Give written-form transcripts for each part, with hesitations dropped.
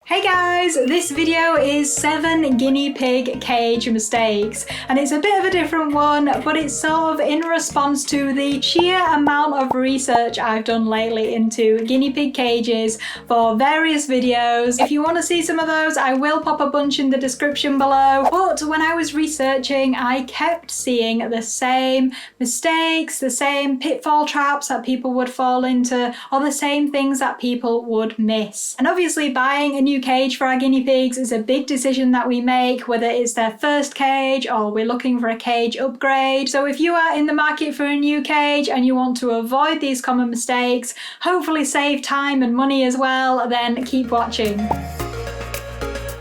Hey guys, this video is 7 guinea pig cage mistakes, and it's a bit of a different one, but it's sort of in response to the sheer amount of research I've done lately into guinea pig cages for various videos. If you want to see some of those, I will pop a bunch in the description below. But when I was researching, I kept seeing the same mistakes, the same pitfall traps that people would fall into, or the same things that people would miss. And obviously buying a new cage for our guinea pigs is a big decision that we make, whether it's their first cage or we're looking for a cage upgrade. So if you are in the market for a new cage and you want to avoid these common mistakes, hopefully save time and money as well, then keep watching.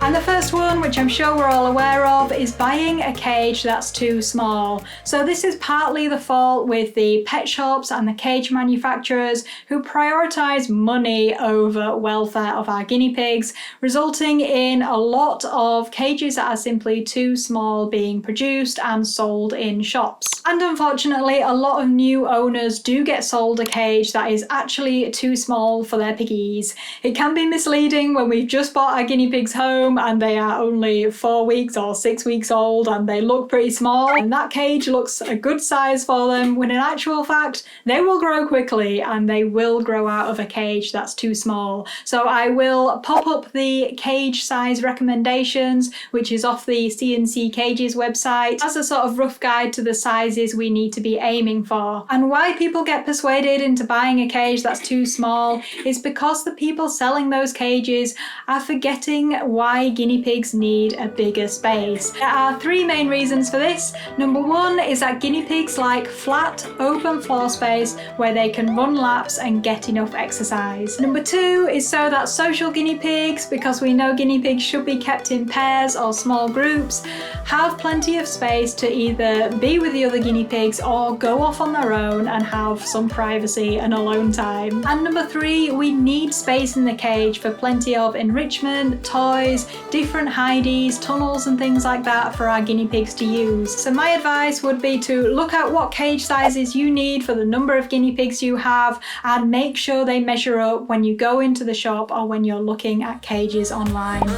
And the first one, which I'm sure we're all aware of, is buying a cage that's too small. So this is partly the fault with the pet shops and the cage manufacturers who prioritize money over welfare of our guinea pigs, resulting in a lot of cages that are simply too small being produced and sold in shops. And unfortunately, a lot of new owners do get sold a cage that is actually too small for their piggies. It can be misleading when we've just bought our guinea pigs home and they are only 4 weeks or 6 weeks old and they look pretty small, and that cage looks a good size for them, when in actual fact they will grow quickly and they will grow out of a cage that's too small. So I will pop up the cage size recommendations, which is off the C&C Cages website, as a sort of rough guide to the sizes we need to be aiming for. And why people get persuaded into buying a cage that's too small is because the people selling those cages are forgetting why guinea pigs need a bigger space. There are 3 main reasons for this. Number 1 is that guinea pigs like flat, open floor space where they can run laps and get enough exercise. Number 2 is so that social guinea pigs, because we know guinea pigs should be kept in pairs or small groups, have plenty of space to either be with the other guinea pigs or go off on their own and have some privacy and alone time. And number 3, we need space in the cage for plenty of enrichment, toys, different hideys, tunnels and things like that for our guinea pigs to use. So my advice would be to look at what cage sizes you need for the number of guinea pigs you have and make sure they measure up when you go into the shop or when you're looking at cages online.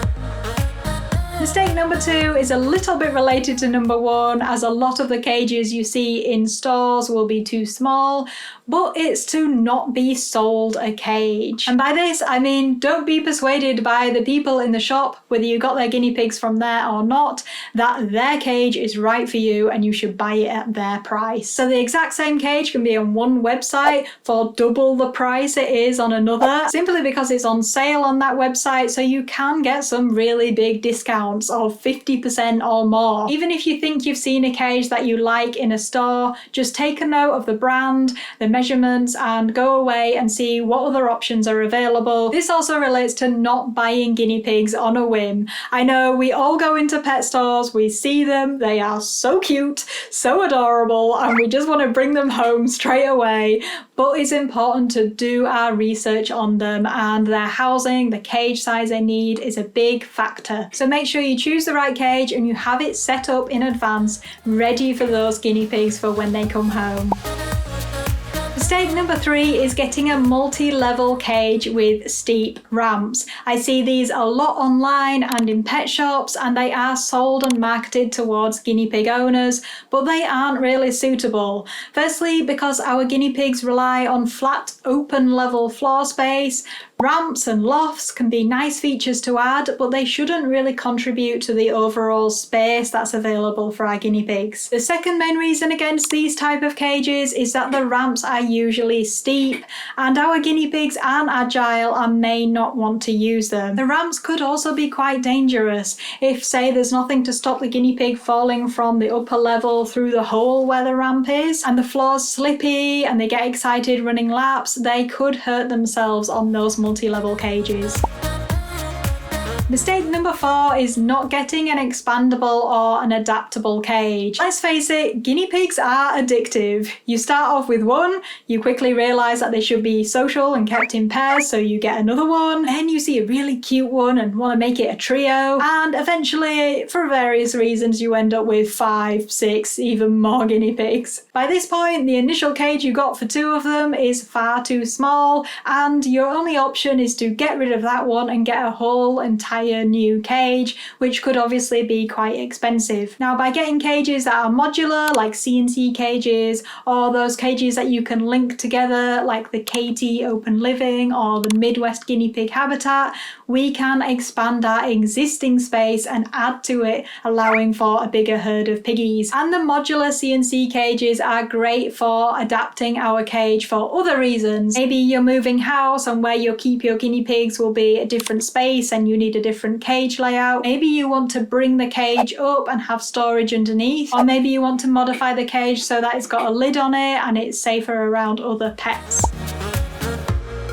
Mistake number 2 is a little bit related to number 1, as a lot of the cages you see in stores will be too small, but it's to not be sold a cage. And by this, I mean don't be persuaded by the people in the shop, whether you got their guinea pigs from there or not, that their cage is right for you and you should buy it at their price. So the exact same cage can be on one website for double the price it is on another, simply because it's on sale on that website, so you can get some really big discounts of 50% or more. Even if you think you've seen a cage that you like in a store, just take a note of the brand, the measurements, and go away and see what other options are available. This also relates to not buying guinea pigs on a whim. I know we all go into pet stores, we see them, they are so cute, so adorable, and we just want to bring them home straight away, but it's important to do our research on them, and their housing, the cage size they need is a big factor. So make sure you choose the right cage and you have it set up in advance, ready for those guinea pigs for when they come home. Mistake number 3 is getting a multi-level cage with steep ramps. I see these a lot online and in pet shops, and they are sold and marketed towards guinea pig owners, but they aren't really suitable. Firstly, because our guinea pigs rely on flat, open level floor space. Ramps and lofts can be nice features to add, but they shouldn't really contribute to the overall space that's available for our guinea pigs. The second main reason against these type of cages is that the ramps are usually steep, and our guinea pigs aren't agile and may not want to use them. The ramps could also be quite dangerous. If, say, there's nothing to stop the guinea pig falling from the upper level through the hole where the ramp is, and the floor's slippy and they get excited running laps, they could hurt themselves on those multi-level cages. Mistake number 4 is not getting an expandable or an adaptable cage. Let's face it, guinea pigs are addictive. You start off with one, you quickly realize that they should be social and kept in pairs, so you get another one, then you see a really cute one and want to make it a trio, and eventually, for various reasons, you end up with 5, 6, even more guinea pigs. By this point, the initial cage you got for 2 of them is far too small, and your only option is to get rid of that one and get a whole entire new cage, which could obviously be quite expensive. Now, by getting cages that are modular, like CNC cages, or those cages that you can link together, like the KT Open Living or the Midwest Guinea Pig Habitat, we can expand our existing space and add to it, allowing for a bigger herd of piggies. And the modular CNC cages are great for adapting our cage for other reasons. Maybe you're moving house and where you'll keep your guinea pigs will be a different space and you need a different cage layout. Maybe you want to bring the cage up and have storage underneath, or maybe you want to modify the cage so that it's got a lid on it and it's safer around other pets.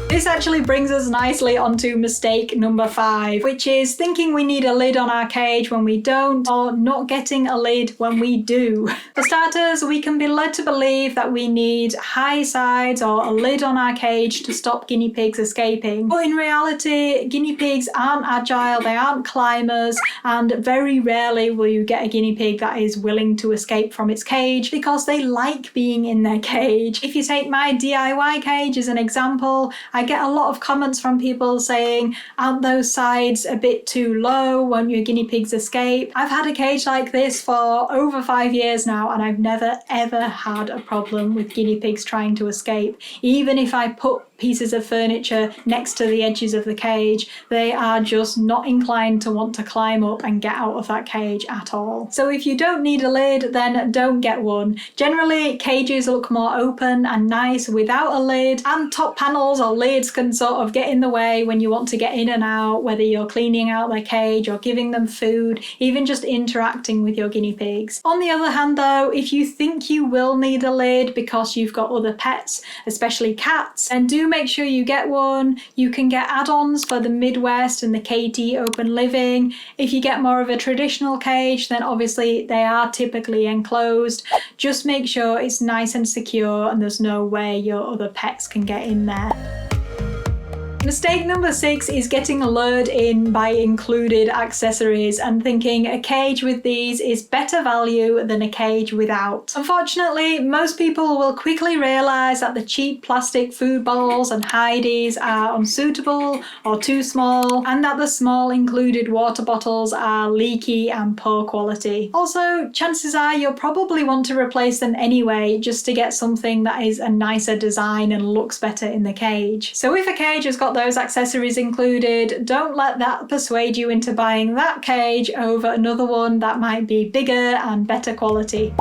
This actually brings us nicely onto mistake number 5, which is thinking we need a lid on our cage when we don't, or not getting a lid when we do. For starters, we can be led to believe that we need high sides or a lid on our cage to stop guinea pigs escaping. But in reality, guinea pigs aren't agile, they aren't climbers, and very rarely will you get a guinea pig that is willing to escape from its cage because they like being in their cage. If you take my DIY cage as an example, I get a lot of comments from people saying, aren't those sides a bit too low? Won't your guinea pigs escape? I've had a cage like this for over 5 years now, and I've never ever had a problem with guinea pigs trying to escape. Even if I put pieces of furniture next to the edges of the cage, they are just not inclined to want to climb up and get out of that cage at all. So if you don't need a lid, then don't get one. Generally, cages look more open and nice without a lid, and top panels or lids can sort of get in the way when you want to get in and out, whether you're cleaning out their cage or giving them food, even just interacting with your guinea pigs. On the other hand though, if you think you will need a lid because you've got other pets, especially cats, then do make sure you get one. You can get add-ons for the Midwest and the KT Open Living. If you get more of a traditional cage, then obviously they are typically enclosed. Just make sure it's nice and secure and there's no way your other pets can get in there. Mistake number 6 is getting lured in by included accessories and thinking a cage with these is better value than a cage without. Unfortunately, most people will quickly realise that the cheap plastic food bowls and hideys are unsuitable or too small, and that the small included water bottles are leaky and poor quality. Also, chances are you'll probably want to replace them anyway just to get something that is a nicer design and looks better in the cage. So if a cage has got those accessories included, don't let that persuade you into buying that cage over another one that might be bigger and better quality.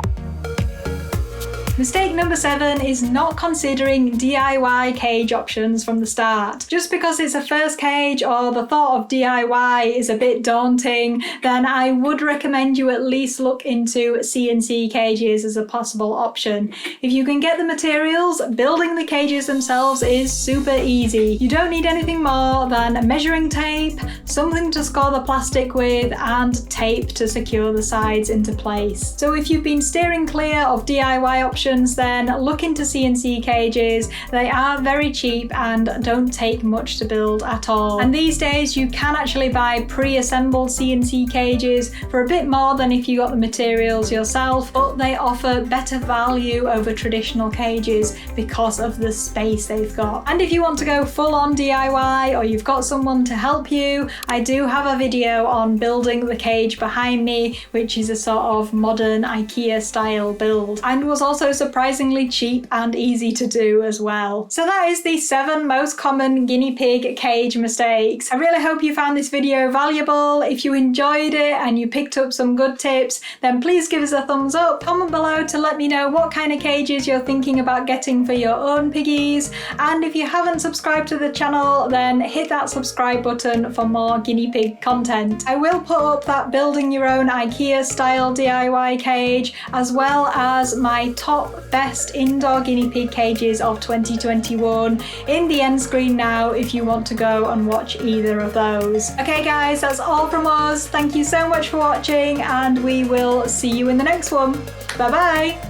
Mistake number 7 is not considering DIY cage options from the start. Just because it's a first cage or the thought of DIY is a bit daunting, then I would recommend you at least look into CNC cages as a possible option. If you can get the materials, building the cages themselves is super easy. You don't need anything more than measuring tape, something to score the plastic with, and tape to secure the sides into place. So if you've been steering clear of DIY options, then look into CNC cages. They are very cheap and don't take much to build at all. And these days you can actually buy pre-assembled CNC cages for a bit more than if you got the materials yourself, but they offer better value over traditional cages because of the space they've got. And if you want to go full on DIY or you've got someone to help you, I do have a video on building the cage behind me, which is a sort of modern IKEA style build, and was also surprisingly cheap and easy to do as well. So that is the 7 most common guinea pig cage mistakes. I really hope you found this video valuable. If you enjoyed it and you picked up some good tips, then please give us a thumbs up. Comment below to let me know what kind of cages you're thinking about getting for your own piggies. And if you haven't subscribed to the channel, then hit that subscribe button for more guinea pig content. I will put up that building your own IKEA style DIY cage, as well as my top top best indoor guinea pig cages of 2021 in the end screen now if you want to go and watch either of those. Okay guys, that's all from us. Thank you so much for watching and we will see you in the next one. Bye bye!